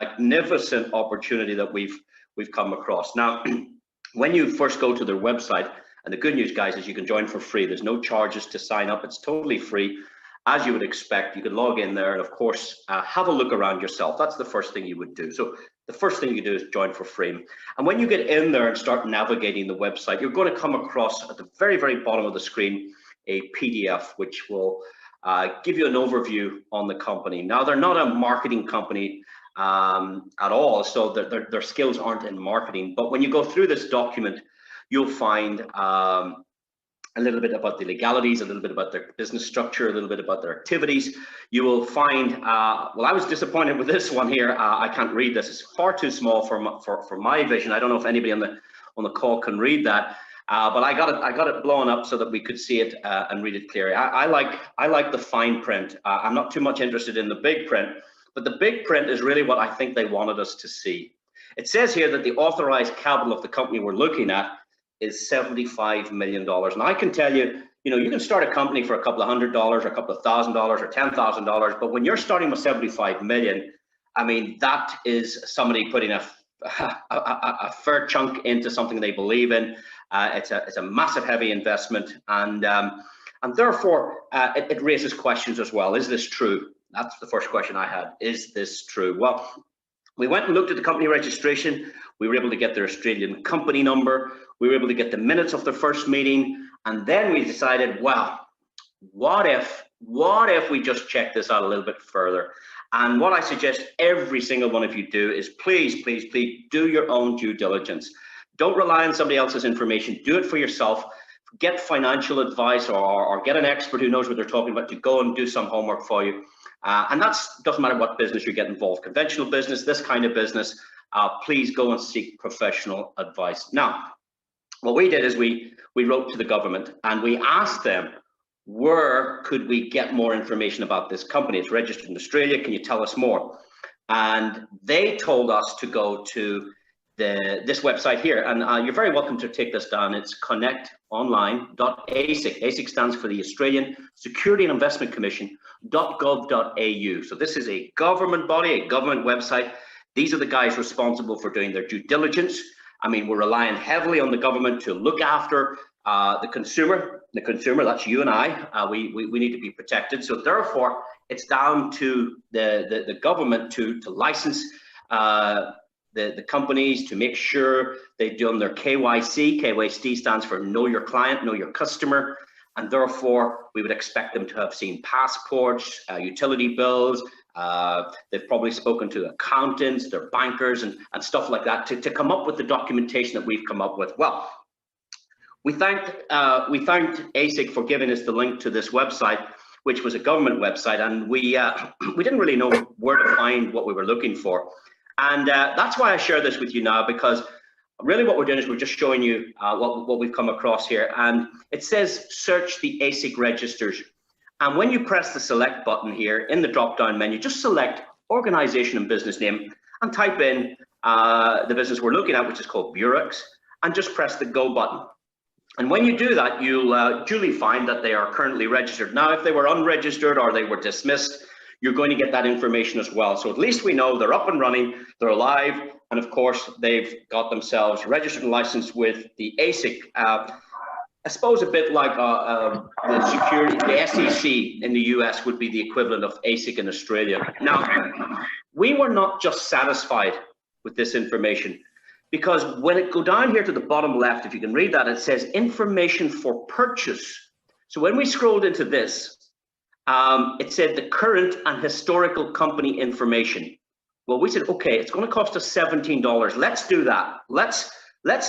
magnificent opportunity that we've come across. Now, when you first go to their website, and the good news, guys, is you can join for free. There's no charges to sign up. It's totally free. As you would expect, you can log in there and, of course, have a look around yourself. That's the first thing you would do. So the first thing you do is join for free. And when you get in there and start navigating the website, you're going to come across at the very, very bottom of the screen a PDF, which will give you an overview on the company. Now, they're not a marketing company at all, so their skills aren't in marketing. But when you go through this document, you'll find a little bit about the legalities, a little bit about their business structure, a little bit about their activities. You will find, well, I was disappointed with this one here. I can't read this. It's far too small for my vision. I don't know if anybody on the call can read that, but I got it blown up so that we could see it and read it clearly. I like the fine print. I'm not too much interested in the big print, but the big print is really what I think they wanted us to see. It says here that the authorized capital of the company we're looking at is $75 million. And I can tell you, you can start a company for a couple of $100 or a couple of $1,000 or $10,000, but when you're starting with 75 million, I mean, that is somebody putting a fair chunk into something they believe in. It's a massive, heavy investment, and therefore it raises questions as well. Is this true? That's the first question I had. Is this true? Well, we went and looked at the company registration. We were able to get their Australian company number. We were able to get the minutes of their first meeting. And then we decided, well, what if we just check this out a little bit further? And what I suggest every single one of you do is please, please, please do your own due diligence. Don't rely on somebody else's information. Do it for yourself. Get financial advice or get an expert who knows what they're talking about to go and do some homework for you. And that doesn't matter what business you get involved, conventional business, this kind of business, please go and seek professional advice. Now, what we did is we wrote to the government and we asked them, where could we get more information about this company? It's registered in Australia. Can you tell us more? And they told us to go to this website here. And you're very welcome to take this down. It's connectonline.asic. ASIC stands for the Australian Security and Investment Commission.gov.au. So this is a government body, a government website. These are the guys responsible for doing their due diligence. I mean, we're relying heavily on the government to look after the consumer. The consumer, that's you and I. We need to be protected. So therefore, it's down to the government to license the companies, to make sure they've done their KYC. KYC stands for Know Your Client, Know Your Customer. And therefore, we would expect them to have seen passports, utility bills. They've probably spoken to accountants, their bankers, and stuff like that to come up with the documentation that we've come up with. Well, we thanked ASIC for giving us the link to this website, which was a government website, and we didn't really know where to find what we were looking for. And that's why I share this with you now, because really what we're doing is we're just showing you what we've come across here. And it says search the ASIC registers. And when you press the select button here in the drop-down menu, just select organization and business name and type in the business we're looking at, which is called Beurax, and just press the go button. And when you do that, you'll duly find that they are currently registered. Now, if they were unregistered or they were dismissed, you're going to get that information as well. So at least we know they're up and running, they're alive, and of course, they've got themselves registered and licensed with the ASIC. I suppose a bit like the SEC in the US would be the equivalent of ASIC in Australia. Now, we were not just satisfied with this information, because when it go down here to the bottom left, if you can read that, it says information for purchase. So when we scrolled into this, it said the current and historical company information. Well, we said, okay, it's going to cost us $17. Let's do that. Let's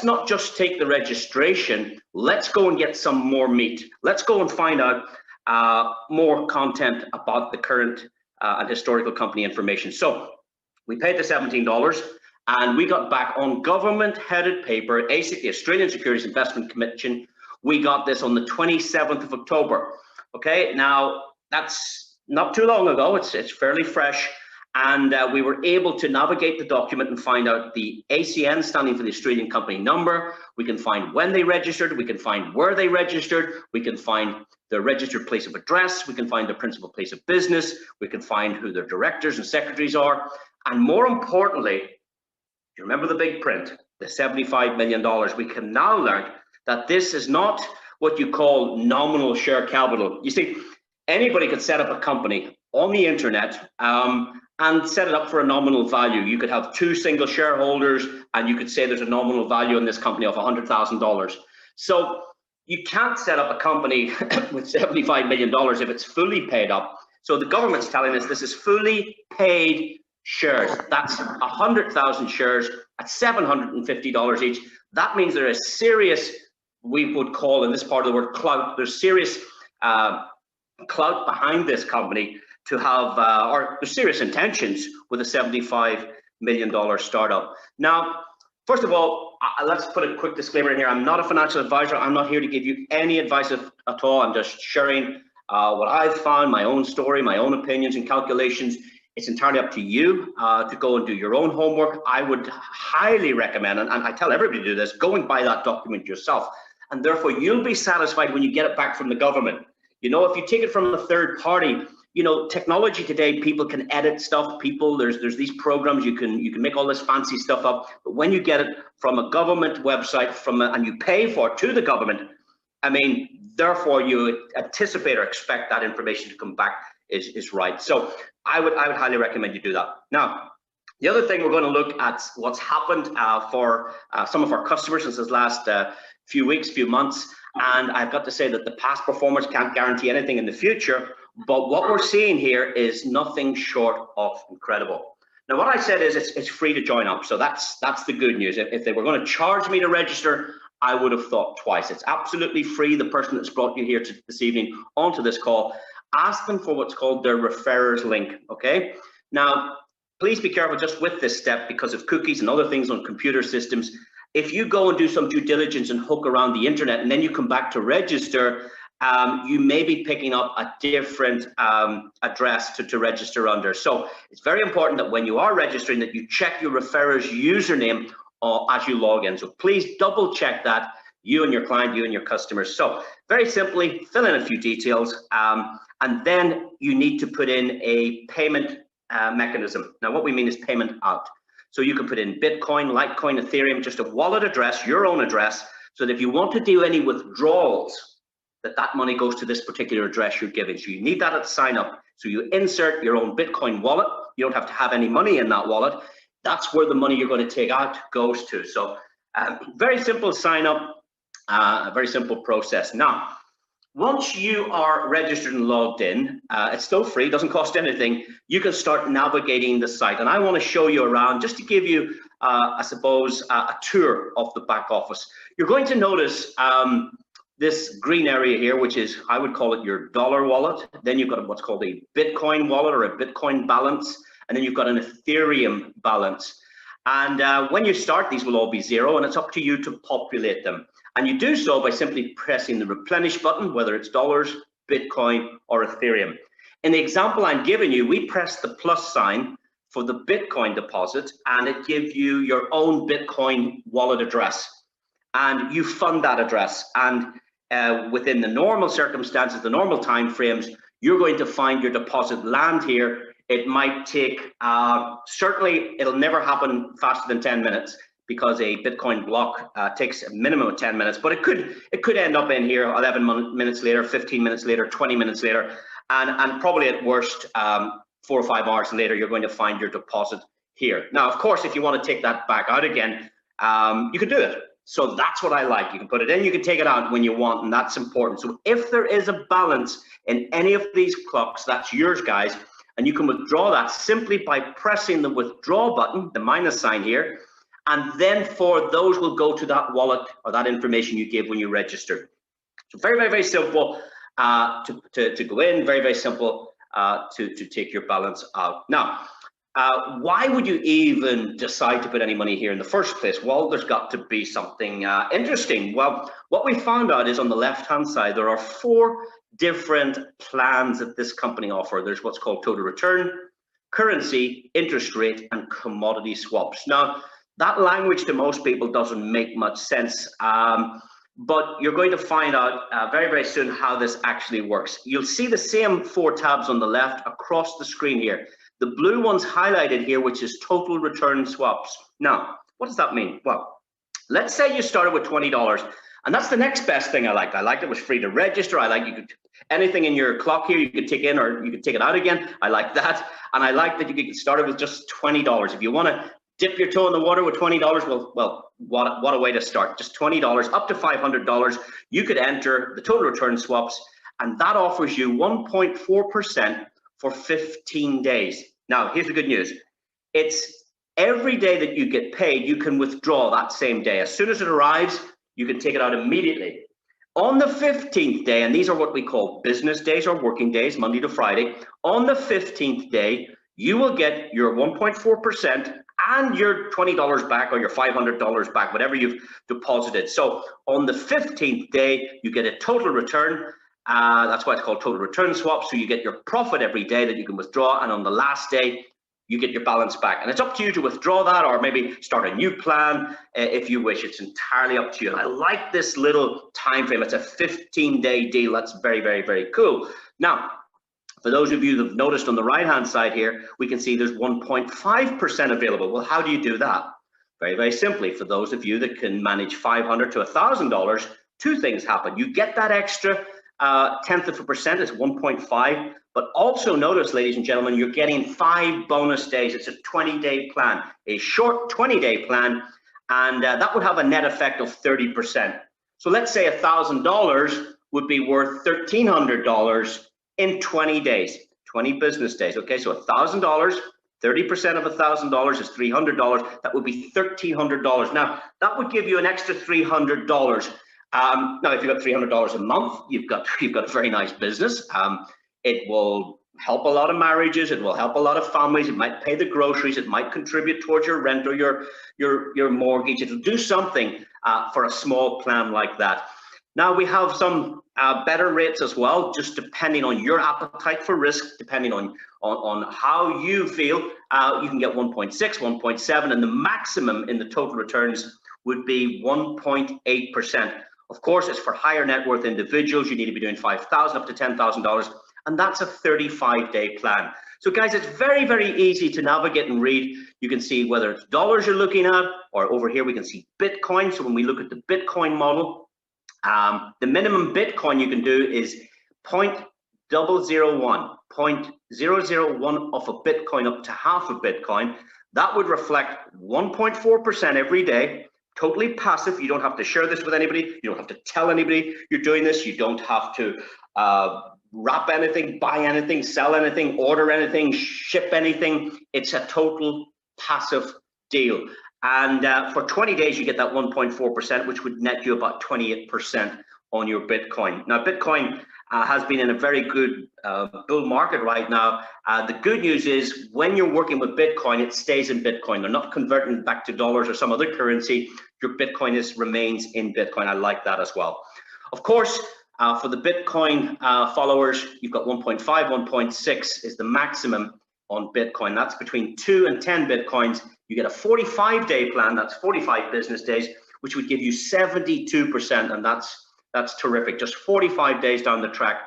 not just take the registration. Let's go and get some more meat. Let's go and find out more content about the current and historical company information. So we paid the $17 and we got back on government-headed paper, ASIC, the Australian Securities Investment Commission. We got this on the 27th of October. Okay, now that's not too long ago. It's fairly fresh. And we were able to navigate the document and find out the ACN, standing for the Australian company number. We can find when they registered. We can find where they registered. We can find their registered place of address. We can find their principal place of business. We can find who their directors and secretaries are. And more importantly, you remember the big print, the $75 million. We can now learn that this is not what you call nominal share capital. You see, anybody could set up a company on the internet and set it up for a nominal value. You could have 2 single shareholders, and you could say there's a nominal value in this company of $100,000. So you can't set up a company with $75 million if it's fully paid up. So the government's telling us this is fully paid shares. That's 100,000 shares at $750 each. That means there is serious, we would call in this part of the word clout, there's serious clout behind this company to have, or there's serious intentions with a $75 million startup. Now, first of all, let's put a quick disclaimer in here. I'm not a financial advisor. I'm not here to give you any advice at all. I'm just sharing what I've found, my own story, my own opinions and calculations. It's entirely up to you to go and do your own homework. I would highly recommend, and I tell everybody to do this, go and buy that document yourself. And therefore, you'll be satisfied when you get it back from the government. You know, if you take it from a third party, you know, technology today, people can edit stuff. There's these programs, you can make all this fancy stuff up. But when you get it from a government website, and you pay for it to the government, I mean, therefore you anticipate or expect that information to come back is right. So I would highly recommend you do that. Now, the other thing, we're going to look at what's happened for some of our customers since this last few weeks, few months. And I've got to say that the past performance can't guarantee anything in the future, but what we're seeing here is nothing short of incredible. Now, what I said is it's free to join up. So that's the good news. If they were going to charge me to register, I would have thought twice. It's absolutely free. The person that's brought you here this evening onto this call, ask them for what's called their referrers link, okay? Now, please be careful just with this step because of cookies and other things on computer systems. If you go and do some due diligence and hook around the internet and then you come back to register, you may be picking up a different address to register under. So it's very important that when you are registering that you check your referrer's username as you log in. So please double check that, you and your client, you and your customers. So very simply, fill in a few details, and then you need to put in a payment mechanism. Now, what we mean is payment out. So you can put in Bitcoin, Litecoin, Ethereum, just a wallet address, your own address, so that if you want to do any withdrawals, that money goes to this particular address you're giving. So you need that at sign up. So you insert your own Bitcoin wallet. You don't have to have any money in that wallet. That's where the money you're going to take out goes to. So very simple sign up, a very simple process. Now, once you are registered and logged in, it's still free, doesn't cost anything. You can start navigating the site. And I want to show you around just to give you, I suppose, a tour of the back office. You're going to notice this green area here, which is, I would call it your dollar wallet. Then you've got what's called a Bitcoin wallet or a Bitcoin balance. And then you've got an Ethereum balance. And when you start, these will all be zero, and it's up to you to populate them. And you do so by simply pressing the Replenish button, whether it's dollars, Bitcoin, or Ethereum. In the example I'm giving you, we press the plus sign for the Bitcoin deposit, and it gives you your own Bitcoin wallet address. And you fund that address. And within the normal circumstances, the normal time frames, you're going to find your deposit land here. It might take, certainly it'll never happen faster than 10 minutes because a Bitcoin block takes a minimum of 10 minutes, but it could end up in here 11 minutes later, 15 minutes later, 20 minutes later, and probably at worst, 4 or 5 hours later, you're going to find your deposit here. Now, of course, if you want to take that back out again, you can do it. So that's what I like. You can put it in, you can take it out when you want, and that's important. So if there is a balance in any of these clocks, that's yours, guys, and you can withdraw that simply by pressing the withdraw button, the minus sign here, and then for those will go to that wallet or that information you gave when you registered. So very, very, very simple to go in, very, very simple to take your balance out. Now, why would you even decide to put any money here in the first place? Well, there's got to be something interesting. Well, what we found out is on the left-hand side, there are 4 different plans that this company offer. There's what's called total return, currency, interest rate, and commodity swaps. Now, that language to most people doesn't make much sense. but you're going to find out very, very soon how this actually works. You'll see the same 4 tabs on the left across the screen here. The blue one's highlighted here, which is total return swaps. Now, what does that mean? Well, let's say you started with $20, and that's the next best thing I liked. I liked it was free to register. I like you could anything in your clock here you could take in or you could take it out again. I like that, and I like that you could get started with just $20. If you want to dip your toe in the water with $20, well, what a way to start. Just $20 up to $500. You could enter the total return swaps, and that offers you 1.4% for 15 days. Now, here's the good news. It's every day that you get paid, you can withdraw that same day. As soon as it arrives, you can take it out immediately. On the 15th day, and these are what we call business days or working days, Monday to Friday, on the 15th day, you will get your 1.4% and your $20 back or your $500 back, whatever you've deposited. So on the 15th day, you get a total return. That's why it's called total return swap. So you get your profit every day that you can withdraw, and on the last day, you get your balance back. And it's up to you to withdraw that or maybe start a new plan if you wish. It's entirely up to you. And I like this little time frame. It's a 15-day deal. That's very, very, very cool. Now, for those of you that have noticed on the right-hand side here, we can see there's 1.5% available. Well, how do you do that? Very, very simply. For those of you that can manage $500 to $1,000, 2 things happen. You get that extra tenth of a percent, is 1.5. But also notice, ladies and gentlemen, you're getting 5 bonus days. It's a 20-day plan, a short 20-day plan, and that would have a net effect of 30%. So let's say $1,000 would be worth $1,300 in 20 days, 20 business days. Okay, so $1,000, 30% of $1,000 is $300. That would be $1,300. Now, that would give you an extra $300. Now, if you've got $300 a month, you've got a very nice business. It will help a lot of marriages. It will help a lot of families. It might pay the groceries. It might contribute towards your rent or your mortgage. It'll do something for a small plan like that. Now, we have some better rates as well, just depending on your appetite for risk, depending on how you feel. You can get 1.6, 1.7, and the maximum in the total returns would be 1.8%. Of course, it's for higher net worth individuals. You need to be doing $5,000 up to $10,000, and that's a 35-day plan. So guys, it's very, very easy to navigate and read. You can see whether it's dollars you're looking at, or over here we can see Bitcoin. So when we look at the Bitcoin model, the minimum Bitcoin you can do is 0.001, 0.001 of a Bitcoin up to half a Bitcoin. That would reflect 1.4% every day. Totally passive. You don't have to share this with anybody. You don't have to tell anybody you're doing this. You don't have to wrap anything, buy anything, sell anything, order anything, ship anything. It's a total passive deal. And for 20 days, you get that 1.4%, which would net you about 28% on your Bitcoin. Now, Bitcoin has been in a very good bull market right now. The good news is when you're working with Bitcoin, it stays in Bitcoin. They're not converting back to dollars or some other currency. Your Bitcoin remains in Bitcoin. I like that as well. Of course, for the Bitcoin followers, you've got 1.5, 1.6 is the maximum on Bitcoin. That's between 2 and 10 Bitcoins. You get a 45-day plan. That's 45 business days, which would give you 72%, and that's terrific. Just 45 days down the track,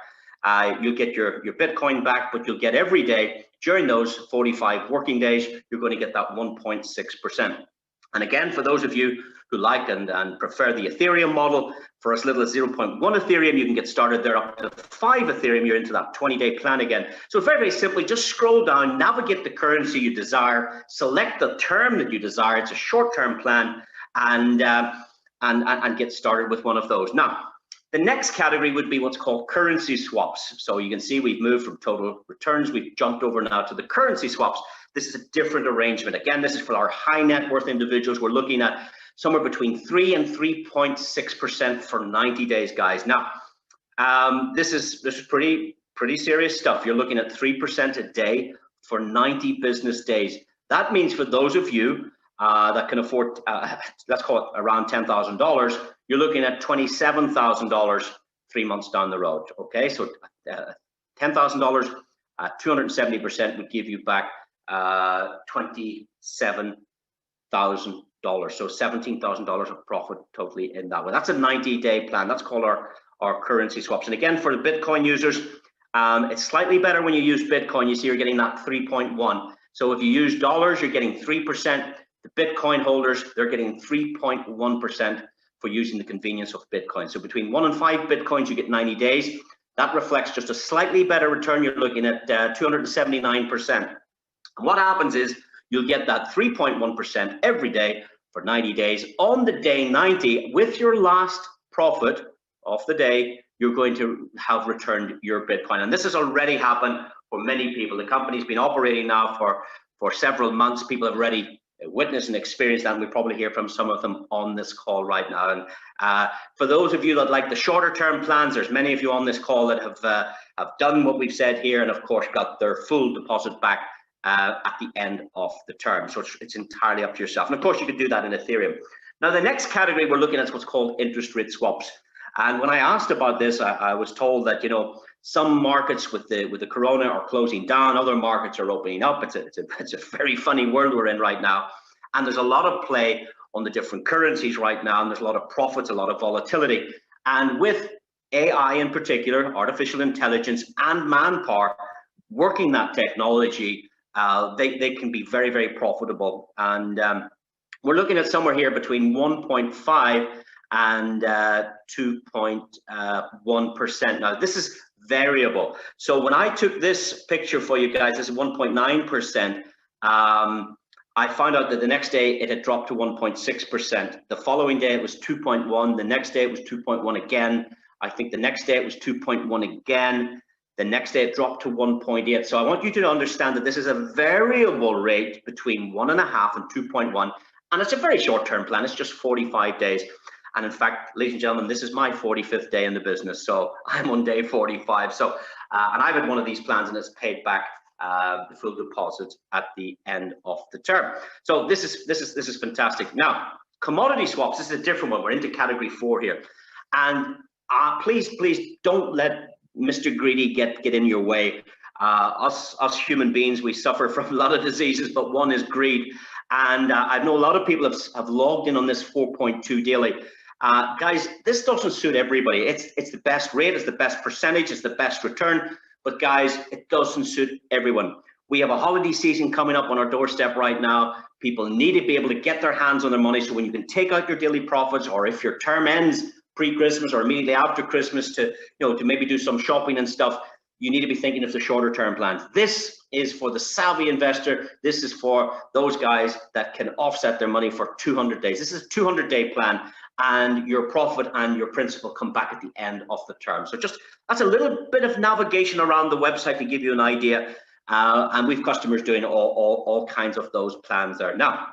you'll get your Bitcoin back, but you'll get every day during those 45 working days, you're going to get that 1.6%. And again, for those of you who like and prefer the Ethereum model, for as little as 0.1 Ethereum, you can get started there. Up to 5 Ethereum, you're into that 20-day plan again. So very, very simply, just scroll down, navigate the currency you desire, select the term that you desire. It's a short-term plan, and get started with one of those. Now, the next category would be what's called currency swaps. So you can see we've moved from total returns. We've jumped over now to the currency swaps. This is a different arrangement. Again, this is for our high net worth individuals. We're looking at somewhere between 3 and 3.6% for 90 days, guys. Now, this is pretty serious stuff. You're looking at 3% a day for 90 business days. That means for those of you that can afford, let's call it around $10,000, you're looking at $27,000 3 months down the road. Okay, so $10,000 at 270% would give you back $27,000 So $17,000 of profit totally in that way. That's a 90-day plan. That's called our currency swaps. And again, for the Bitcoin users, it's slightly better when you use Bitcoin. You see you're getting that 3.1. So if you use dollars, you're getting 3%. The Bitcoin holders, they're getting 3.1% for using the convenience of Bitcoin. So between 1 and 5 Bitcoins, you get 90 days. That reflects just a slightly better return. You're looking at 279%. And what happens is you'll get that 3.1% every day for 90 days. On the day 90, with your last profit of the day, you're going to have returned your Bitcoin. And this has already happened for many people. The company's been operating now for several months. People have already witnessed and experienced that, and we probably hear from some of them on this call right now. And for those of you that like the shorter term plans, there's many of you on this call that have done what we've said here, and of course got their full deposit back at the end of the term. So it's entirely up to yourself. And of course you could do that in Ethereum. Now the next category we're looking at is what's called interest rate swaps. And when I asked about this, I was told that, you know, some markets with the corona are closing down, other markets are opening up. It's a very funny world we're in right now. And there's a lot of play on the different currencies right now, and there's a lot of profits, a lot of volatility. And with AI in particular, artificial intelligence and manpower working that technology, they can be very, very profitable. And we're looking at somewhere here between 1.5 and 2.1%. Now this is variable. So when I took this picture for you guys, this is 1.9%. I found out that the next day it had dropped to 1.6%. The following day it was 2.1. The next day it was 2.1 again. I think the next day it was 2.1 again. The next day it dropped to 1.8. So I want you to understand that this is a variable rate between 1.5 and 2.1. And it's a very short-term plan. It's just 45 days. And in fact, ladies and gentlemen, this is my 45th day in the business. So I'm on day 45. So, and I've had one of these plans and it's paid back the full deposit at the end of the term. So this is fantastic. Now, commodity swaps, this is a different one. We're into category 4 here. And please don't let Mr. Greedy get in your way. Us human beings, we suffer from a lot of diseases, but one is greed. And I know a lot of people have logged in on this 4.2 daily. Guys, this doesn't suit everybody. It's the best rate, it's the best percentage, it's the best return. But guys, it doesn't suit everyone. We have a holiday season coming up on our doorstep right now. People need to be able to get their hands on their money. So when you can take out your daily profits, or if your term ends pre-Christmas or immediately after Christmas to maybe do some shopping and stuff, you need to be thinking of the shorter term plans. This is for the savvy investor. This is for those guys that can offset their money for 200 days. This is a 200-day plan, and your profit and your principal come back at the end of the term. So just that's a little bit of navigation around the website to give you an idea. And we've customers doing all kinds of those plans there. Now,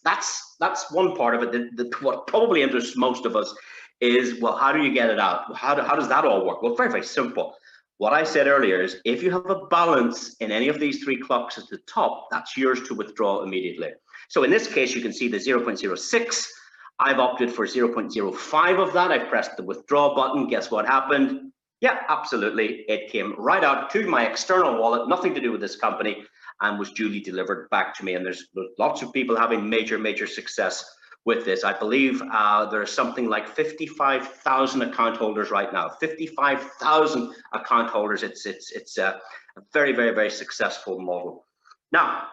that's one part of it. What probably interests most of us is, well, how do you get it out? How does that all work? Well, very, very simple. What I said earlier is, if you have a balance in any of these 3 clocks at the top, that's yours to withdraw immediately. So in this case, you can see the 0.06. I've opted for 0.05 of that. I pressed the withdraw button. Guess what happened? Yeah, absolutely. It came right out to my external wallet, nothing to do with this company, and was duly delivered back to me. And there's lots of people having major success with this. I believe there are something like 55,000 account holders right now. 55,000 account holders. It's a very successful model. Now,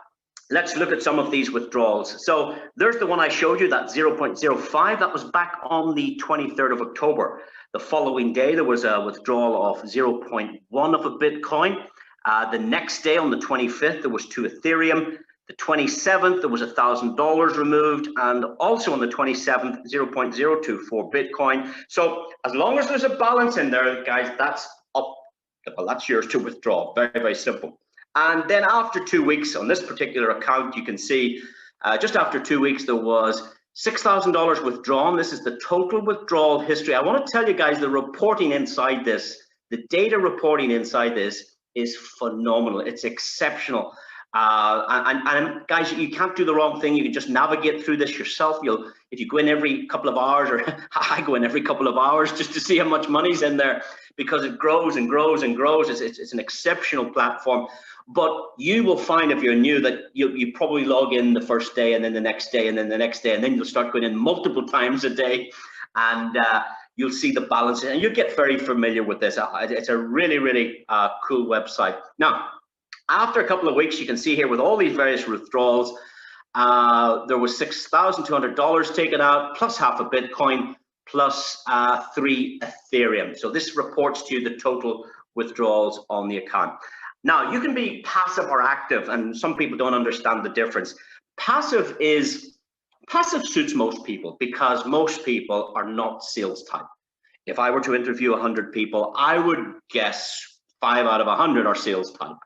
let's look at some of these withdrawals. So there's the one I showed you, that 0.05. That was back on the 23rd of October. The following day, there was a withdrawal of 0.1 of a Bitcoin. The next day, on the 25th, there was 2 Ethereum. The 27th, there was $1,000 removed, and also on the 27th, 0.024 Bitcoin. So as long as there's a balance in there, guys, that's up. Well, that's yours to withdraw. Very simple. And then after 2 weeks on this particular account, you can see just after 2 weeks, there was $6,000 withdrawn. This is the total withdrawal history. I want to tell you guys, the reporting inside this, the data reporting inside this is phenomenal. It's exceptional. And guys, you can't do the wrong thing. You can just navigate through this yourself. If if you go in every couple of hours, or I go in every couple of hours just to see how much money's in there, because it grows and grows and grows. It's an exceptional platform. But you will find, if you're new, that you probably log in the first day, and then the next day, and then the next day, and then you'll start going in multiple times a day, and you'll see the balance, and you'll get very familiar with this. It's a really, really cool website. Now, after a couple of weeks, you can see here with all these various withdrawals, there was $6,200 taken out, plus half a Bitcoin, plus 3 Ethereum. So this reports to you the total withdrawals on the account. Now, you can be passive or active, and some people don't understand the difference. Passive suits most people, because most people are not sales type. If I were to interview 100 people, I would guess 5 out of 100 are sales type.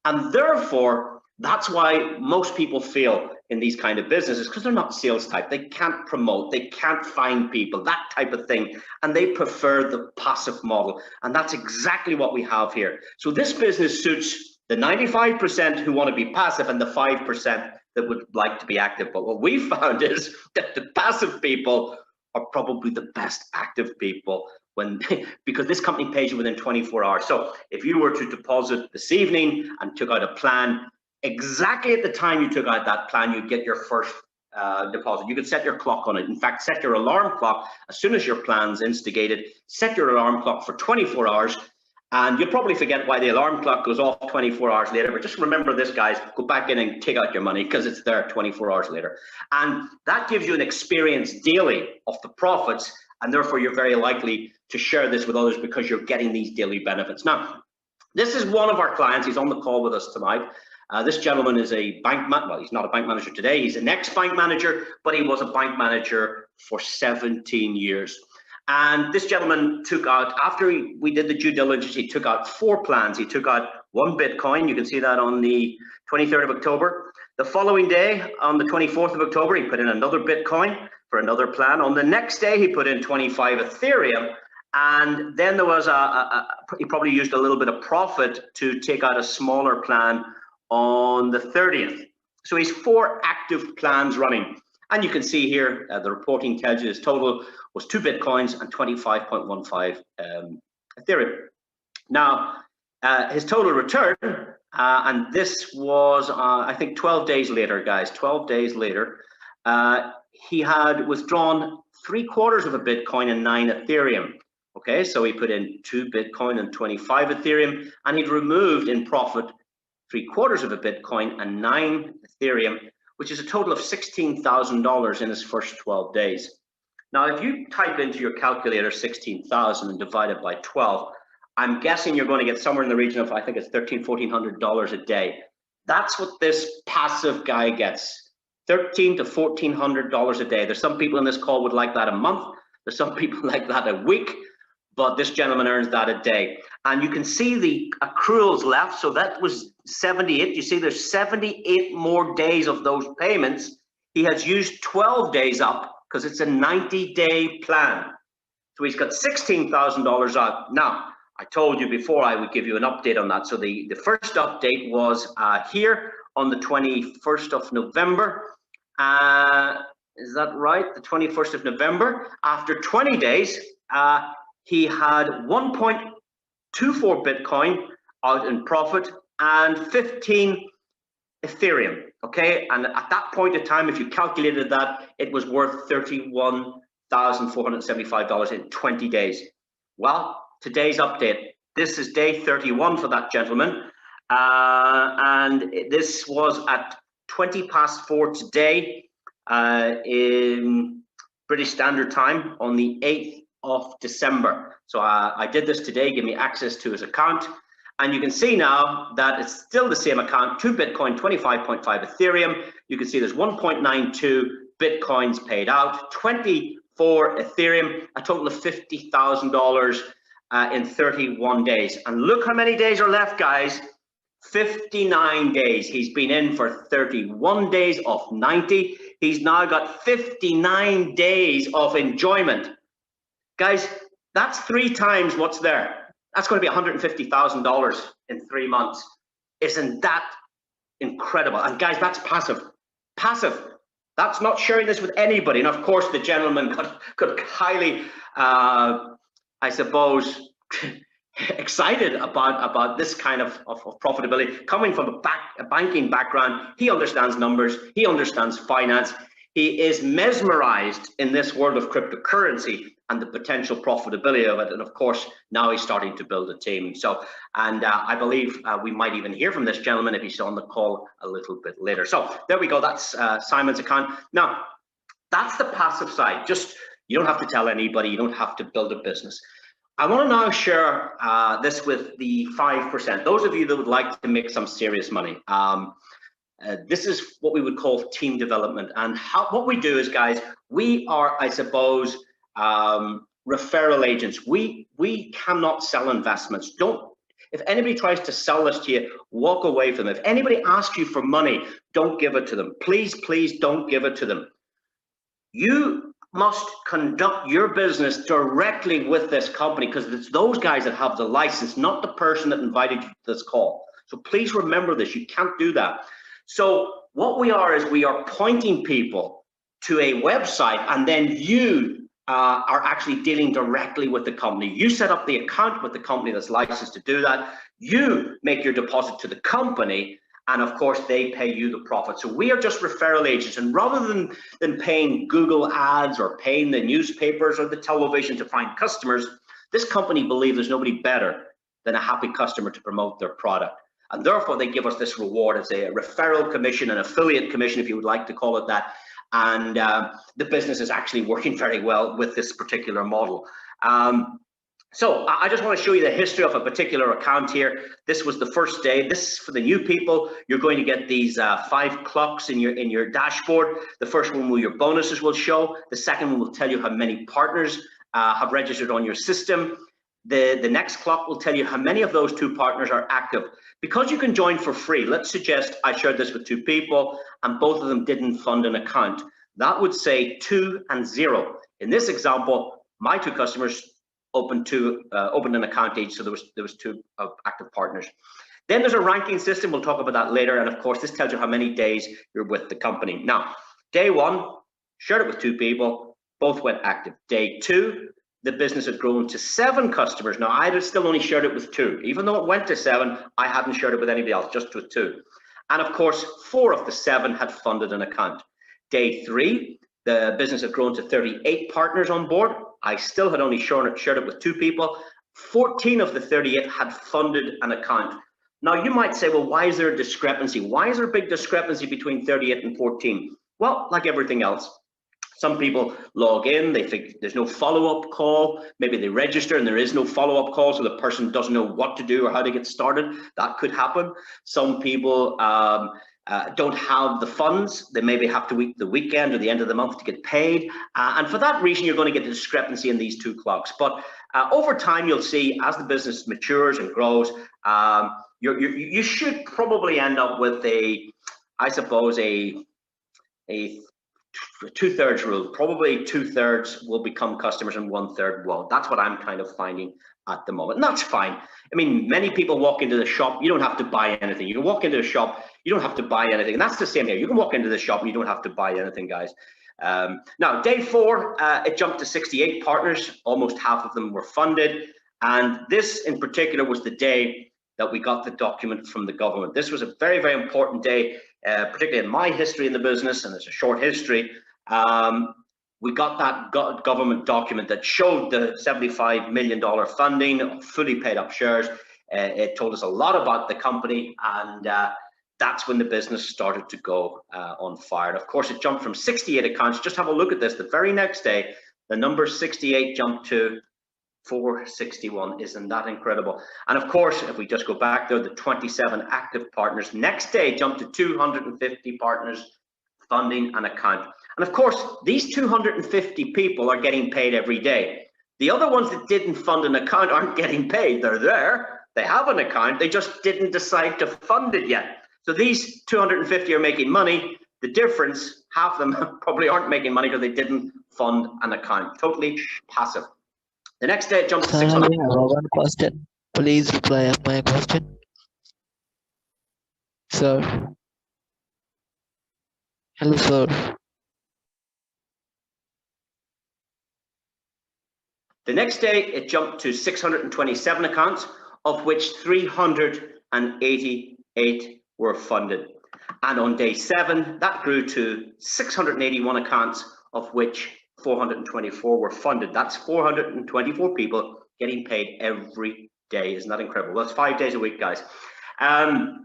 And therefore, that's why most people fail in these kind of businesses, because they're not sales type. They can't promote, they can't find people, that type of thing. And they prefer the passive model. And that's exactly what we have here. So this business suits the 95% who want to be passive and the 5% that would like to be active. But what we found is that the passive people are probably the best active people, because this company pays you within 24 hours. So if you were to deposit this evening and took out a plan, exactly at the time you took out that plan, you'd get your first deposit. You could set your clock on it. In fact, set your alarm clock as soon as your plan's instigated. Set your alarm clock for 24 hours, and you'll probably forget why the alarm clock goes off 24 hours later. But just remember this, guys, go back in and take out your money, because it's there 24 hours later. And that gives you an experience daily of the profits, and therefore you're very likely to share this with others, because you're getting these daily benefits. Now, this is one of our clients. He's on the call with us tonight. This gentleman is a bank man. Well, he's not a bank manager today. He's an ex-bank manager, but he was a bank manager for 17 years. And this gentleman took out, after we did the due diligence, he took out 4 plans. He took out 1 Bitcoin. You can see that on the 23rd of October. The following day, on the 24th of October, he put in another Bitcoin for another plan. On the next day, he put in 25 Ethereum. And then there was he probably used a little bit of profit to take out a smaller plan on the 30th. So he's 4 active plans running. And you can see here, the reporting tells you his total was 2 Bitcoins and 25.15 Ethereum. Now, his total return, and this was, I think, 12 days later, guys, 12 days later, he had withdrawn 3/4 of a Bitcoin and 9 Ethereum. Okay, so he put in 2 Bitcoin and 25 Ethereum, and he'd removed in profit 3/4 of a Bitcoin and 9 Ethereum, which is a total of $16,000 in his first 12 days. Now, if you type into your calculator 16,000 and divide it by 12, I'm guessing you're going to get somewhere in the region of, I think it's $1,300, $1,400 a day. That's what this passive guy gets, $1,300 to $1,400 a day. There's some people in this call would like that a month. There's some people like that a week, but this gentleman earns that a day. And you can see the accruals left. So that was 78. You see there's 78 more days of those payments. He has used 12 days up, because it's a 90-day plan. So he's got $16,000 out. Now, I told you before I would give you an update on that. So the first update was here on the 21st of November. Is that right? The 21st of November. After 20 days, he had 1.24 Bitcoin out in profit and 15 Ethereum. Okay, and at that point in time, if you calculated that, it was worth $31,475 in 20 days. Well, today's update, this is day 31 for that gentleman, and this was at 4:20 today in British Standard Time on the 8th of December. So I did this today, give me access to his account. And you can see now that it's still the same account, 2 Bitcoin, 25.5 Ethereum. You can see there's 1.92 Bitcoins paid out, 24 Ethereum, a total of $50,000 in 31 days. And look how many days are left, guys. 59 days. He's been in for 31 days of 90. He's now got 59 days of enjoyment. Guys, that's 3 times what's there. That's going to be $150,000 in 3 months. Isn't that incredible? And guys, that's passive. Passive. That's not sharing this with anybody. And of course, the gentleman got highly, I suppose, excited about this kind of profitability. Coming from a banking background, he understands numbers, he understands finance, he is mesmerized in this world of cryptocurrency and the potential profitability of it. And of course, now he's starting to build a team. So, and I believe we might even hear from this gentleman if he's on the call a little bit later. So there we go. That's Simon's account. Now, that's the passive side. Just, you don't have to tell anybody. You don't have to build a business. I want to now share this with the 5%. Those of you that would like to make some serious money. This is what we would call team development. And what we do is, guys, we are, I suppose, referral agents. We cannot sell investments. If anybody tries to sell this to you, walk away from them. If anybody asks you for money, don't give it to them. Please, please don't give it to them. You must conduct your business directly with this company, because it's those guys that have the license, not the person that invited you to this call. So please remember this. You can't do that. So what we are is we are pointing people to a website, and then you are actually dealing directly with the company. You set up the account with the company that's licensed to do that. You make your deposit to the company, and of course they pay you the profit. So we are just referral agents, and rather than paying Google ads or paying the newspapers or the television to find customers, this company believes there's nobody better than a happy customer to promote their product. And therefore they give us this reward as a referral commission, an affiliate commission, if you would like to call it that. And the business is actually working very well with this particular model. So I just want to show you the history of a particular account here. This was the first day. This, for the new people, you're going to get these 5 clocks in your dashboard. The first one will your bonuses will show. The second one will tell you how many partners have registered on your system. The next clock will tell you how many of those 2 partners are active. Because you can join for free, let's suggest I shared this with 2 people and both of them didn't fund an account. That would say 2 and 0. In this example, my 2 customers opened an account each, so there was 2 active partners. Then there's a ranking system. We'll talk about that later. And of course, this tells you how many days you're with the company. Now, day 1, shared it with 2 people, both went active. Day 2, the business had grown to 7 customers. Now, I'd have still only shared it with 2. Even though it went to 7, I hadn't shared it with anybody else, just with 2. And of course, 4 of the 7 had funded an account. Day 3, the business had grown to 38 partners on board. I still had only shared it with 2 people. 14 of the 38 had funded an account. Now, you might say, well, why is there a discrepancy? Why is there a big discrepancy between 38 and 14? Well, like everything else, some people log in, they think there's no follow-up call. Maybe they register and there is no follow-up call, so the person doesn't know what to do or how to get started. That could happen. Some people don't have the funds. They maybe have to wait the weekend or the end of the month to get paid. And for that reason, you're going to get a discrepancy in these 2 clocks. But over time, you'll see as the business matures and grows, you should probably end up with I suppose, a 2/3 rule. Probably 2/3 will become customers and 1/3 won't. That's what I'm kind of finding at the moment. And that's fine. I mean, many people walk into the shop, you don't have to buy anything. You can walk into the shop, you don't have to buy anything. And that's the same here. You can walk into the shop and you don't have to buy anything, guys. Now, day 4, it jumped to 68 partners. Almost half of them were funded. And this in particular was the day that we got the document from the government. This was a very, very important day, particularly in my history in the business, and it's a short history. We got that government document that showed the $75 million funding, fully paid up shares. It told us a lot about the company, and that's when the business started to go on fire. And of course, it jumped from 68 accounts. Just have a look at this. The very next day, the number 68 jumped to 461. Isn't that incredible? And of course, if we just go back there, the 27 active partners, next day jumped to 250 partners funding an account. And of course, these 250 people are getting paid every day. The other ones that didn't fund an account aren't getting paid. They're there, they have an account, they just didn't decide to fund it yet. So these 250 are making money. The difference, half of them probably aren't making money because they didn't fund an account. Totally passive. The next day it jumped to 600. I have one question. Please reply of my question. Sir. Hello, sir. The next day, it jumped to 627 accounts, of which 388 were funded. And on day 7, that grew to 681 accounts, of which 424 were funded. That's 424 people getting paid every day. Isn't that incredible? That's 5 days a week, guys. And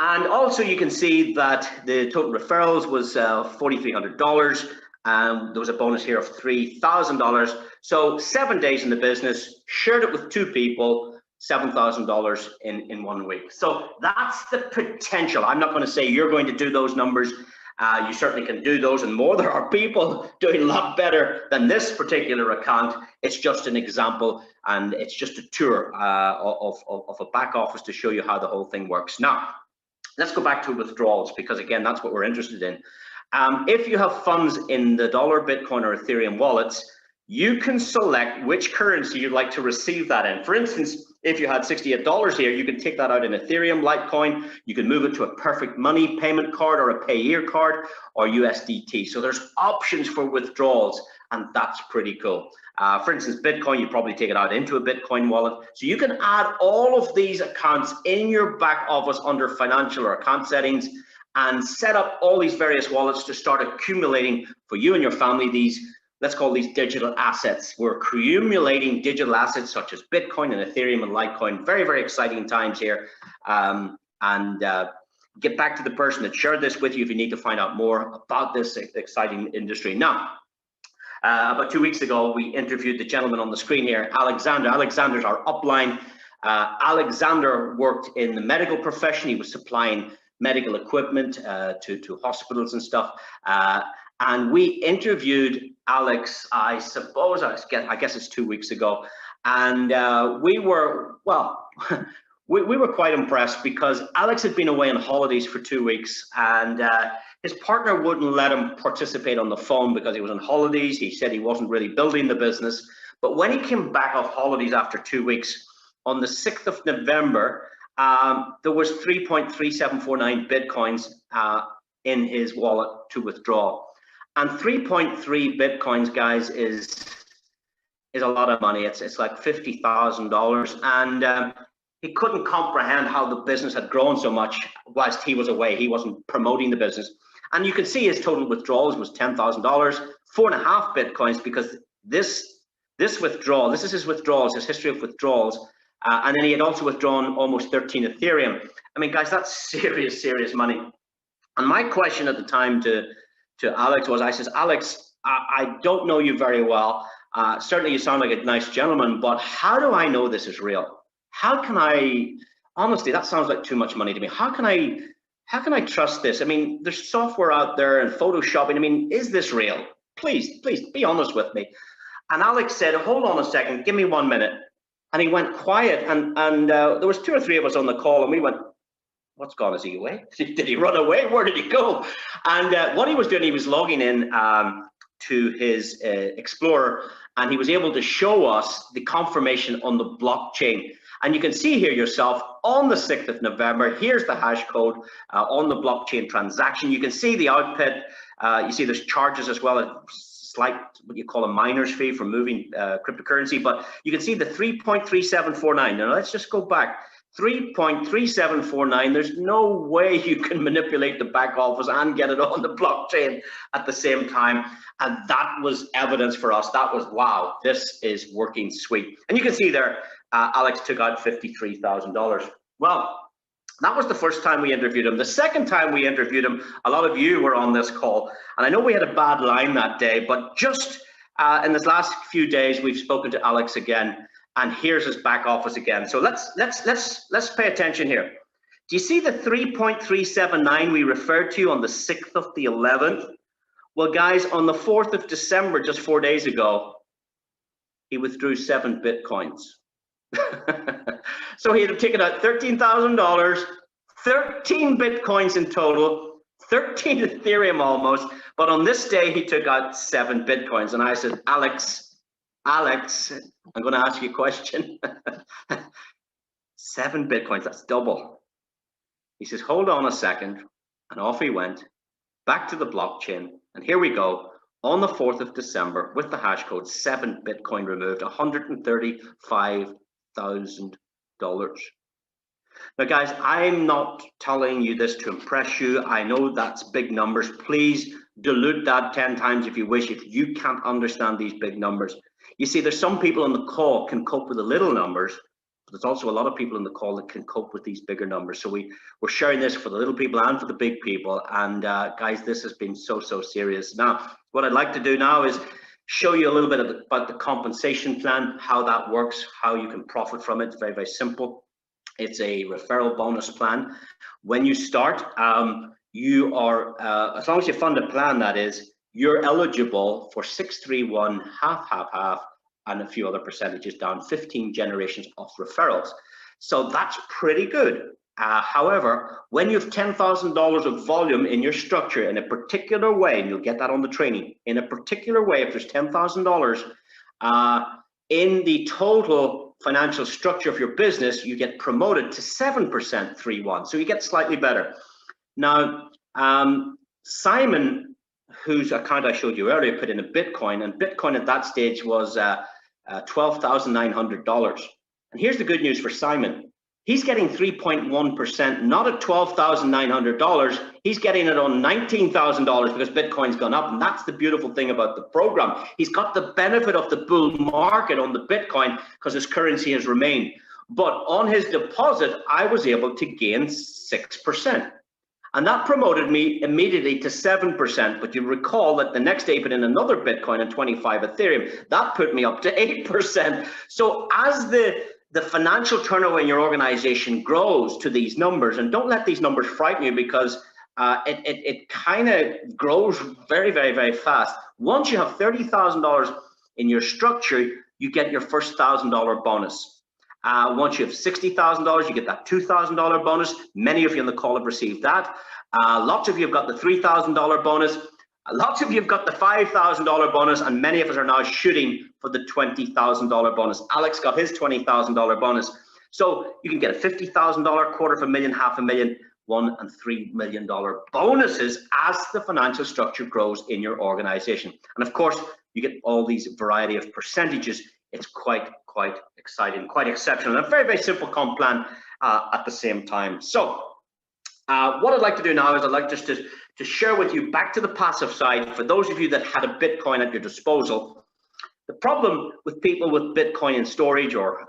also you can see that the total referrals was $4,300. There was a bonus here of $3,000. So 7 days in the business, shared it with 2 people, $7,000 in 1 week. So that's the potential. I'm not going to say you're going to do those numbers. You certainly can do those and more. There are people doing a lot better than this particular account. It's just an example, and it's just a tour of a back office to show you how the whole thing works. Now, let's go back to withdrawals, because again, that's what we're interested in. If you have funds in the dollar, Bitcoin, or Ethereum wallets, you can select which currency you'd like to receive that in. For instance, if you had $68 here, you can take that out in Ethereum, Litecoin. You can move it to a perfect money payment card or a Payeer card or USDT. So there's options for withdrawals, and that's pretty cool. For instance, Bitcoin, you probably take it out into a Bitcoin wallet. So you can add all of these accounts in your back office under financial or account settings and set up all these various wallets to start accumulating for you and your family these, let's call these digital assets. We're accumulating digital assets such as Bitcoin and Ethereum and Litecoin. Very, very exciting times here. Get back to the person that shared this with you if you need to find out more about this exciting industry. Now, about 2 weeks ago, we interviewed the gentleman on the screen here, Alexander. Alexander's our upline. Alexander worked in the medical profession. He was supplying medical equipment to hospitals and stuff. And we interviewed Alex, I guess it's 2 weeks ago. And we were, well, we were quite impressed because Alex had been away on holidays for 2 weeks, and his partner wouldn't let him participate on the phone because he was on holidays. He said he wasn't really building the business. But when he came back off holidays after 2 weeks, on the 6th of November, there was 3.3749 Bitcoins in his wallet to withdraw. And 3.3 Bitcoins, guys, is a lot of money. It's like $50,000. And he couldn't comprehend how the business had grown so much whilst he was away. He wasn't promoting the business. And you can see his total withdrawals was $10,000, 4.5 Bitcoins, because this withdrawal, this is his withdrawals, his history of withdrawals. And then he had also withdrawn almost 13 Ethereum. I mean, guys, that's serious, serious money. And my question at the time to Alex was, I says, Alex, I don't know you very well. Certainly you sound like a nice gentleman, but how do I know this is real? How can I, honestly, that sounds like too much money to me. How can I trust this? I mean, there's software out there and photoshopping. I mean, is this real? Please be honest with me. And Alex said, hold on a second, give me 1 minute. And he went quiet, and there was 2 or 3 of us on the call, and we went, what's gone? Is he away? Did he run away? Where did he go? And what he was doing, he was logging in to his Explorer, and he was able to show us the confirmation on the blockchain. And you can see here yourself on the 6th of November, here's the hash code on the blockchain transaction. You can see the output. You see there's charges as well, slight, what you call a miner's fee for moving cryptocurrency, but you can see the 3.3749. Now let's just go back. 3.3749. There's no way you can manipulate the back office and get it on the blockchain at the same time. And that was evidence for us. That was, wow, this is working sweet. And you can see there, Alex took out $53,000. Well, that was the first time we interviewed him. The second time we interviewed him, a lot of you were on this call. And I know we had a bad line that day, but just in this last few days, we've spoken to Alex again. And here's his back office again. So let's pay attention here. Do you see the 3.379 we referred to on the 6th of the 11th? Well, guys, on the 4th of December, just 4 days ago, he withdrew 7 Bitcoins. So he had taken out $13,000, 13 Bitcoins in total, 13 Ethereum almost. But on this day, he took out 7 Bitcoins. And I said, Alex, I'm going to ask you a question. 7 Bitcoins, that's double. He says, hold on a second. And off he went back to the blockchain. And here we go. on the 4th of December with the hash code 7 Bitcoin removed $135,000. Now, guys, I'm not telling you this to impress you. I know that's big numbers. Please dilute that 10 times if you wish, if you can't understand these big numbers. You see, there's some people on the call can cope with the little numbers, but there's also a lot of people in the call that can cope with these bigger numbers. So we're sharing this for the little people and for the big people. And guys, this has been so serious. Now, what I'd like to do now is show you a little bit about the compensation plan, how that works, how you can profit from it. It's very simple. It's a referral bonus plan. When you start, you are, as long as you fund a plan, that is, you're eligible for 631, half, and a few other percentages down, 15 generations of referrals. So that's pretty good. However, when you have $10,000 of volume in your structure in a particular way, and you'll get that on the training, in a particular way, if there's $10,000, in the total financial structure of your business, you get promoted to 7% 3-1. So you get slightly better. Now, Simon, whose account I showed you earlier, put in a Bitcoin, and Bitcoin at that stage was $12,900. And here's the good news for Simon. He's getting 3.1%, not at $12,900. He's getting it on $19,000 because Bitcoin's gone up. And that's the beautiful thing about the program. He's got the benefit of the bull market on the Bitcoin because his currency has remained. But on his deposit, I was able to gain 6%. And that promoted me immediately to 7%. But you recall that the next day I put in another Bitcoin and 25 Ethereum. That put me up to 8%. So as the financial turnover in your organization grows to these numbers, and don't let these numbers frighten you because it kind of grows very fast. Once you have $30,000 in your structure, you get your first $1,000 bonus. Once you have $60,000, you get that $2,000 bonus. Many of you on the call have received that. Lots of you have got the $3,000 bonus. Lots of you have got the $5,000 bonus, and many of us are now shooting for the $20,000 bonus. Alex got his $20,000 bonus. So you can get a $50,000, $250,000, $500,000, $1 and $3 million bonuses as the financial structure grows in your organization. And of course, you get all these variety of percentages. It's quite exciting, quite exceptional, and a very simple comp plan at the same time. So what I'd like to do now is I'd like just to share with you back to the passive side. For those of you that had a Bitcoin at your disposal, the problem with people with Bitcoin in storage or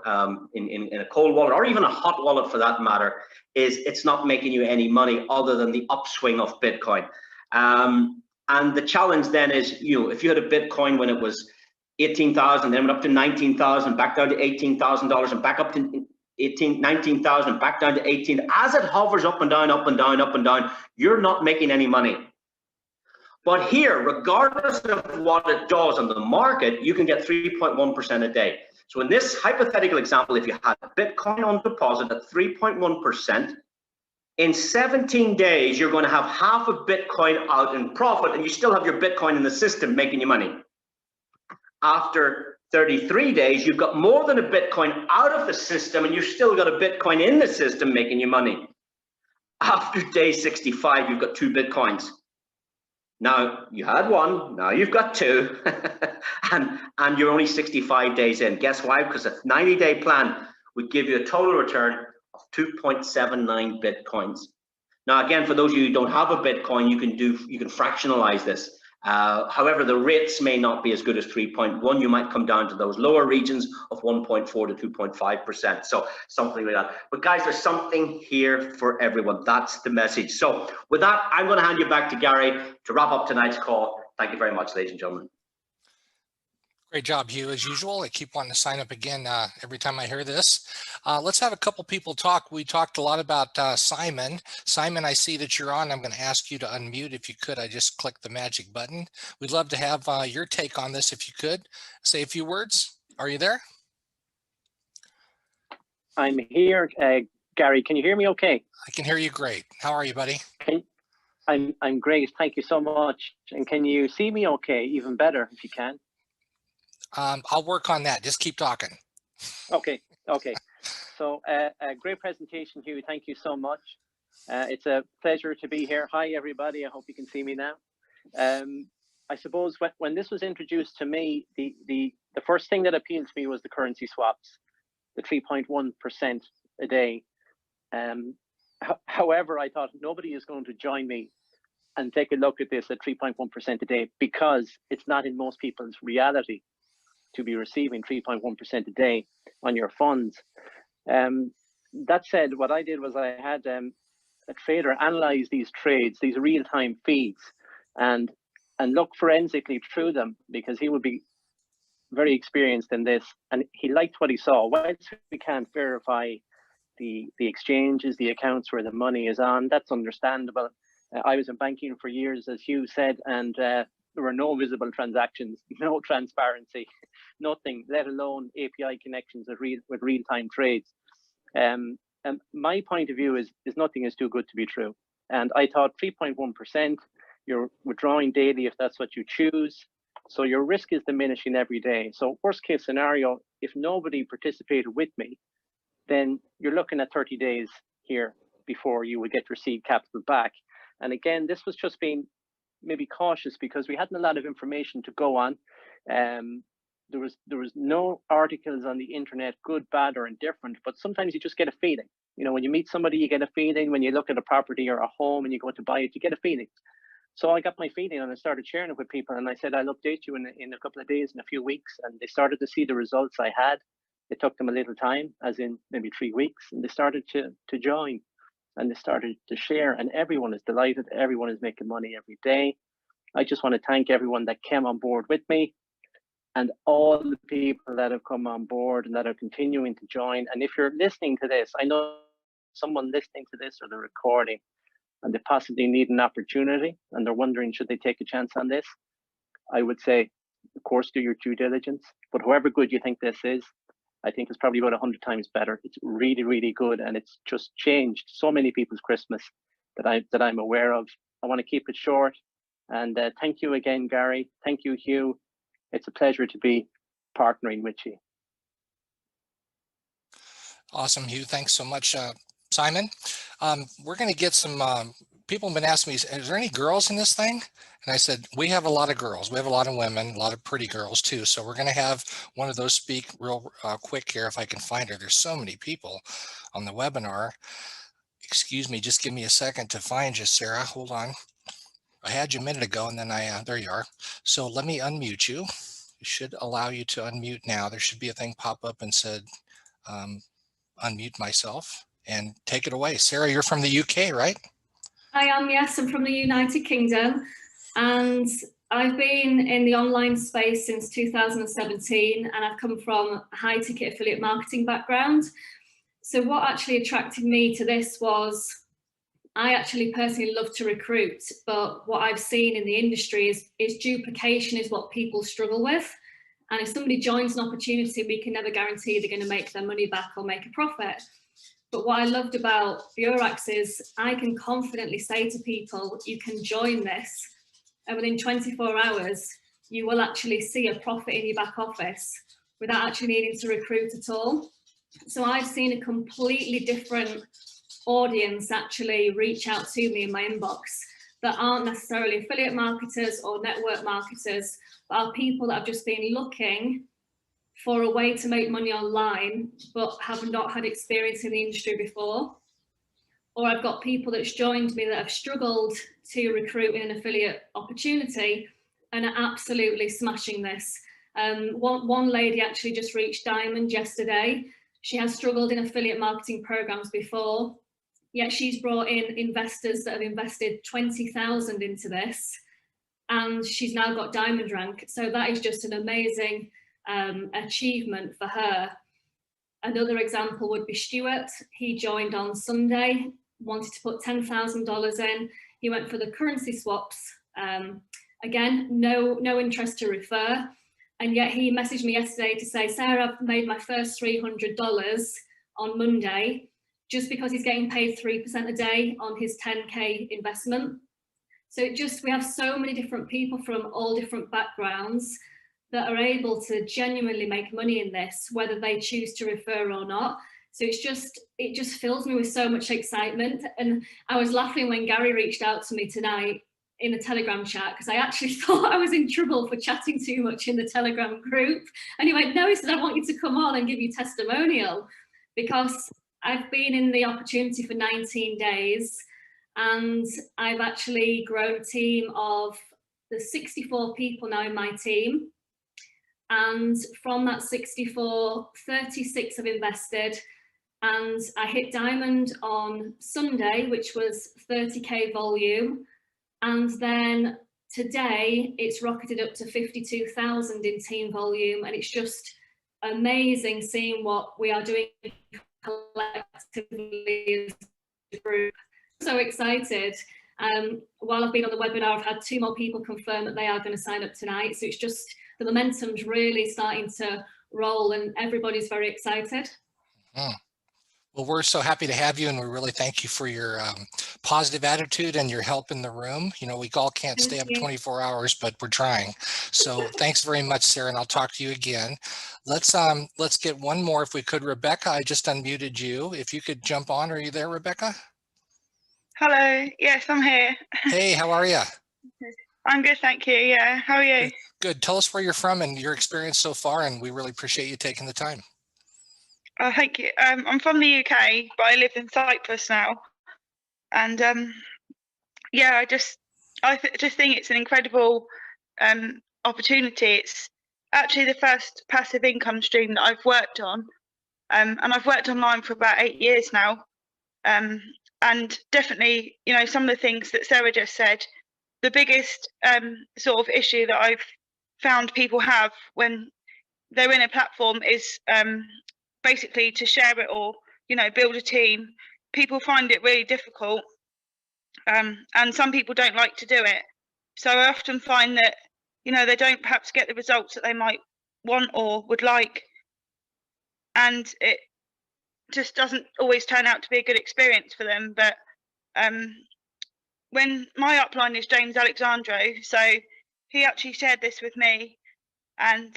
in a cold wallet or even a hot wallet for that matter is it's not making you any money other than the upswing of Bitcoin. And the challenge then is, if you had a Bitcoin when it was 18,000, then went up to 19,000, back down to $18,000, and back up to 19,000, back down to 18. As it hovers up and down, you're not making any money. But here, regardless of what it does on the market, you can get 3.1% a day. So in this hypothetical example, if you had Bitcoin on deposit at 3.1%, in 17 days, you're going to have half of Bitcoin out in profit, and you still have your Bitcoin in the system making you money. After 33 days, you've got more than a Bitcoin out of the system, and you've still got a Bitcoin in the system making you money. After day 65, you've got 2 Bitcoins. Now, you had 1, now you've got 2, and you're only 65 days in. Guess why? Because a 90-day plan would give you a total return of 2.79 Bitcoins. Now, again, for those of you who don't have a Bitcoin, you can fractionalize this. However, the rates may not be as good as 3.1. You might come down to those lower regions of 1.4 to 2.5%. So something like that. But guys, there's something here for everyone. That's the message. So with that, I'm going to hand you back to Gary to wrap up tonight's call. Thank you very much, ladies and gentlemen. Great job, Hugh, as usual. I keep wanting to sign up again every time I hear this. Let's have a couple people talk. We talked a lot about Simon. Simon, I see that you're on. I'm going to ask you to unmute if you could. I just clicked the magic button. We'd love to have your take on this if you could. Say a few words. Are you there? I'm here. Gary, can you hear me okay? I can hear you great. How are you, buddy? I'm great. Thank you so much. And can you see me okay? Even better if you can. I'll work on that. Just keep talking. Okay. So a great presentation, Hugh. Thank you so much. It's a pleasure to be here. Hi, everybody. I hope you can see me now. I suppose when this was introduced to me, the first thing that appealed to me was the currency swaps, the 3.1% a day. However, I thought nobody is going to join me and take a look at this at 3.1% a day, because it's not in most people's reality to be receiving 3.1% a day on your funds. That said, what I did was I had a trader analyze these trades, these real-time feeds, and look forensically through them, because he would be very experienced in this, and he liked what he saw. Whilst we can't verify the exchanges, the accounts where the money is on, that's understandable. I was in banking for years, as Hugh said, and there were no visible transactions, no transparency, nothing, let alone API connections with real-time trades. And my point of view is nothing is too good to be true. And I thought 3.1%, you're withdrawing daily if that's what you choose. So your risk is diminishing every day. So worst case scenario, if nobody participated with me, then you're looking at 30 days here before you would get to receive capital back. And again, this was just being maybe cautious because we hadn't a lot of information to go on. There was no articles on the internet, good, bad, or indifferent, but sometimes you just get a feeling. You know, when you meet somebody, you get a feeling. When you look at a property or a home and you go to buy it, you get a feeling. So I got my feeling and I started sharing it with people, and I said, I'll update you in a couple of days, in a few weeks. And they started to see the results I had. It took them a little time, as in maybe 3 weeks, and they started to join, and they started to share, and everyone is delighted. Everyone is making money every day. I just want to thank everyone that came on board with me, and all the people that have come on board and that are continuing to join. And if you're listening to this, I know someone listening to this or the recording, and they possibly need an opportunity and they're wondering, should they take a chance on this? I would say, of course, do your due diligence, but however good you think this is, I think it's probably about 100 times better. It's really, really good, and it's just changed so many people's Christmas that I'm aware of. I want to keep it short, and thank you again, Gary. Thank you, Hugh. It's a pleasure to be partnering with you. Awesome, Hugh. Thanks so much, Simon. We're going to get some people have been asking me, is there any girls in this thing? And I said, we have a lot of girls. We have a lot of women, a lot of pretty girls too. So we're going to have one of those speak real quick here if I can find her. There's so many people on the webinar. Excuse me, just give me a second to find you, Sarah. Hold on. I had you a minute ago and then there you are. So let me unmute you. It should allow you to unmute now. There should be a thing pop up and said, unmute myself, and take it away. Sarah, you're from the UK, right? I am, yes. I'm from the United Kingdom, and I've been in the online space since 2017, and I've come from a high ticket affiliate marketing background. So what actually attracted me to this was, I actually personally love to recruit, but what I've seen in the industry is duplication is what people struggle with. And if somebody joins an opportunity, we can never guarantee they're going to make their money back or make a profit. But what I loved about Beurax is I can confidently say to people, you can join this, and within 24 hours, you will actually see a profit in your back office without actually needing to recruit at all. So I've seen a completely different audience actually reach out to me in my inbox that aren't necessarily affiliate marketers or network marketers, but are people that have just been looking for a way to make money online, but have not had experience in the industry before. Or I've got people that's joined me that have struggled to recruit in an affiliate opportunity and are absolutely smashing this. One lady actually just reached Diamond yesterday. She has struggled in affiliate marketing programs before, yet she's brought in investors that have invested 20,000 into this, and she's now got Diamond rank. So that is just an amazing achievement for her. Another example would be Stuart. He joined on Sunday, wanted to put $10,000 in. He went for the currency swaps. Again, no interest to refer. And yet he messaged me yesterday to say, Sarah, I've made my first $300 on Monday, just because he's getting paid 3% a day on his 10K investment. So we have so many different people from all different backgrounds that are able to genuinely make money in this, whether they choose to refer or not. So it just fills me with so much excitement. And I was laughing when Gary reached out to me tonight. in a Telegram chat because I actually thought I was in trouble for chatting too much in the Telegram group. And he went, no, he said, I want you to come on and give you testimonial, because I've been in the opportunity for 19 days and I've actually grown a team of the 64 people now in my team. And from that 64, 36 have invested. And I hit diamond on Sunday, which was 30K volume. And then today it's rocketed up to 52,000 in team volume. And it's just amazing seeing what we are doing collectively as a group. So excited. While I've been on the webinar, I've had 2 more people confirm that they are going to sign up tonight. So it's just, the momentum's really starting to roll and everybody's very excited. Well, we're so happy to have you, and we really thank you for your positive attitude and your help in the room. You know, we all can't stay up 24 hours, but we're trying. So thanks very much, Sarah, and I'll talk to you again. Let's get one more if we could. Rebecca, I just unmuted you. If you could jump on. Are you there, Rebecca? Hello. Yes, I'm here. Hey, how are you? I'm good, thank you. Yeah, how are you? Good. Tell us where you're from and your experience so far, and we really appreciate you taking the time. Thank you. I'm from the UK, but I live in Cyprus now. And yeah, I just think it's an incredible opportunity. It's actually the first passive income stream that I've worked on. And I've worked online for about 8 years now. And definitely, you know, some of the things that Sarah just said, the biggest sort of issue that I've found people have when they're in a platform is basically to share it all, you know, build a team. People find it really difficult, and some people don't like to do it. So I often find that, you know, they don't perhaps get the results that they might want or would like, and it just doesn't always turn out to be a good experience for them. But when my upline is James Alexandro, so he actually shared this with me, and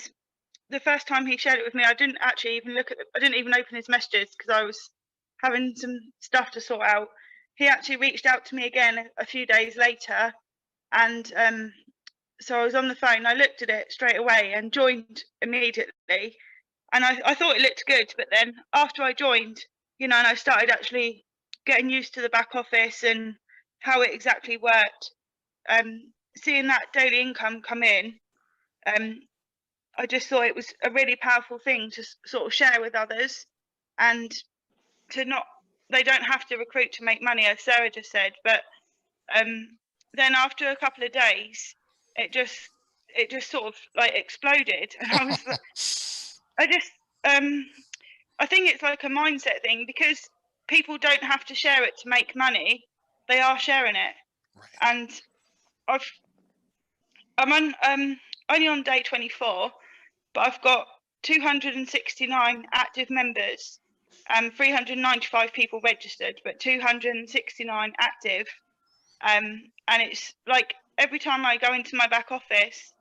the first time he shared it with me, I didn't actually even I didn't even open his messages because I was having some stuff to sort out. He actually reached out to me again a few days later, and so I was on the phone. I looked at it straight away and joined immediately, and I thought it looked good. But then after I joined, you know, and I started actually getting used to the back office and how it exactly worked, seeing that daily income come in, I just thought it was a really powerful thing to sort of share with others, and to not, they don't have to recruit to make money, as Sarah just said. But then after a couple of days, it just sort of like exploded, and I was I think it's like a mindset thing, because people don't have to share it to make money; they are sharing it. Right. And I'm only on day 24. But I've got 269 active members, 395 people registered, but 269 active. And it's like every time I go into my back office,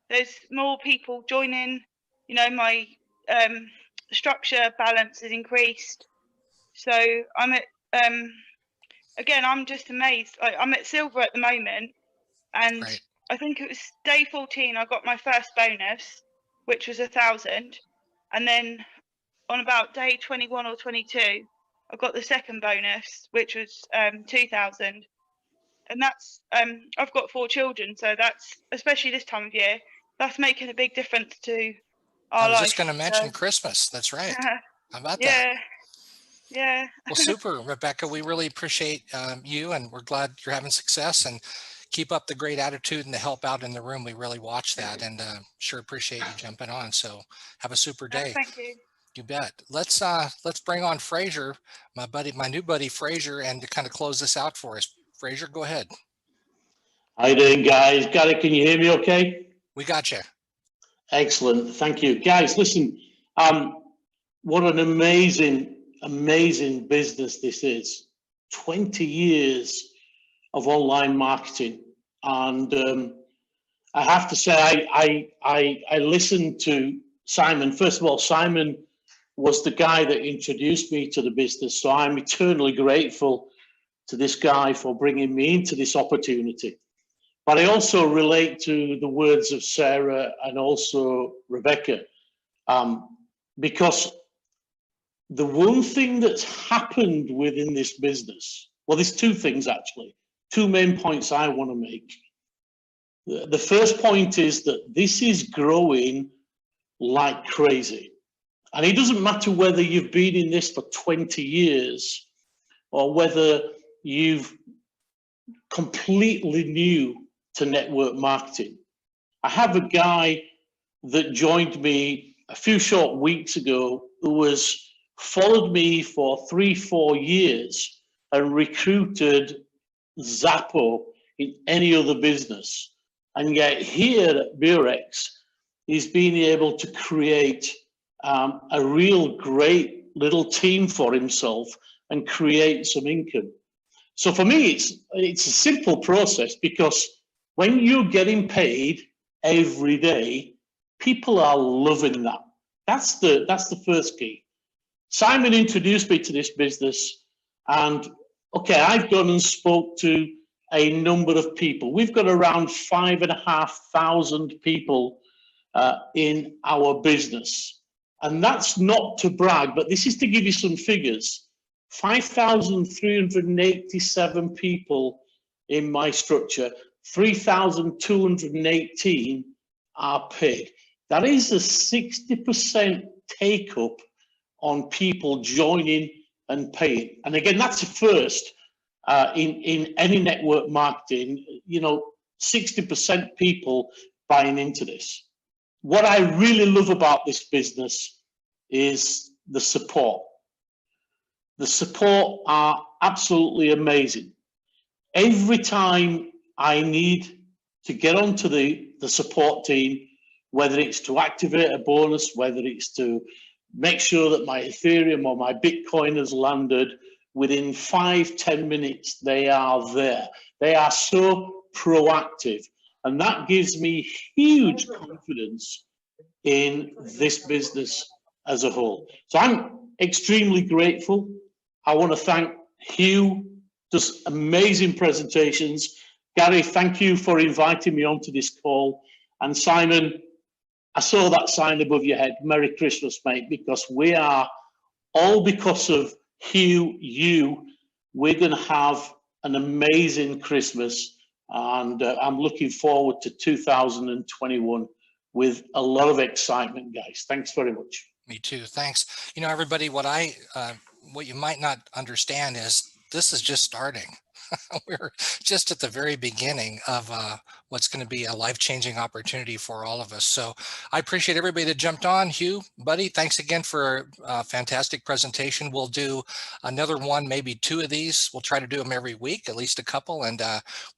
there's more people joining. You know, my structure balance is increased. So I'm at, again, I'm just amazed. I'm at silver at the moment, and right. I think it was day 14 I got my first bonus, which was 1,000, and then on about day 21 or 22 I got the second bonus, which was 2,000. And that's I've got 4 children, so that's, especially this time of year, that's making a big difference to our life. I was just going to mention Christmas. That's right. How about that? Yeah. Well, super, Rebecca. We really appreciate you, and we're glad you're having success, and keep up the great attitude and the help out in the room. We really watch that, and sure appreciate you jumping on. So have a super day. Thank you. You bet. Let's bring on Fraser, my new buddy Fraser, and to kind of close this out for us. Fraser, go ahead. How you doing, guys? Gary, can you hear me okay? We got you. Excellent. Thank you. Guys, listen, what an amazing business this is. 20 years of online marketing, and I have to say I listened to Simon. First of all, Simon was the guy that introduced me to the business, so I'm eternally grateful to this guy for bringing me into this opportunity. But I also relate to the words of Sarah and also Rebecca, because the one thing that's happened within this business, well, there's two things actually, two main points I want to make. The first point is that this is growing like crazy. And it doesn't matter whether you've been in this for 20 years or whether you've completely new to network marketing. I have a guy that joined me a few short weeks ago who has followed me for 3-4 years and recruited Zappo in any other business. And yet here at Beurax, he's been able to create a real great little team for himself and create some income. So for me, it's a simple process, because when you're getting paid every day, people are loving that. That's the first key. Simon introduced me to this business, and okay, I've gone and spoke to a number of people. We've got around 5,500 people in our business. And that's not to brag, but this is to give you some figures. 5,387 people in my structure, 3,218 are paid. That is a 60% take up on people joining and paying. And again, that's a first in any network marketing, 60% people buying into this. What I really love about this business is the support. The support are absolutely amazing. Every time I need to get onto the support team, whether it's to activate a bonus, whether it's to make sure that my Ethereum or my Bitcoin has landed, within 5-10 minutes, they are there. They are so proactive. And that gives me huge confidence in this business as a whole. So I'm extremely grateful. I want to thank Hugh, does amazing presentations. Gary, thank you for inviting me onto this call. And Simon, I saw that sign above your head. Merry Christmas, mate, because we are, all because of Hugh, we're going to have an amazing Christmas. And I'm looking forward to 2021 with a lot of excitement, guys. Thanks very much. Me too. Thanks. Everybody, what you might not understand is this is just starting. We're just at the very beginning of what's going to be a life-changing opportunity for all of us. So I appreciate everybody that jumped on. Hugh, buddy, thanks again for a fantastic presentation. We'll do another one, maybe 2 of these. We'll try to do them every week, at least a couple. And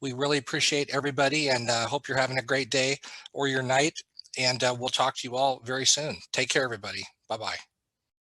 we really appreciate everybody, and hope you're having a great day or your night. And we'll talk to you all very soon. Take care, everybody. Bye-bye.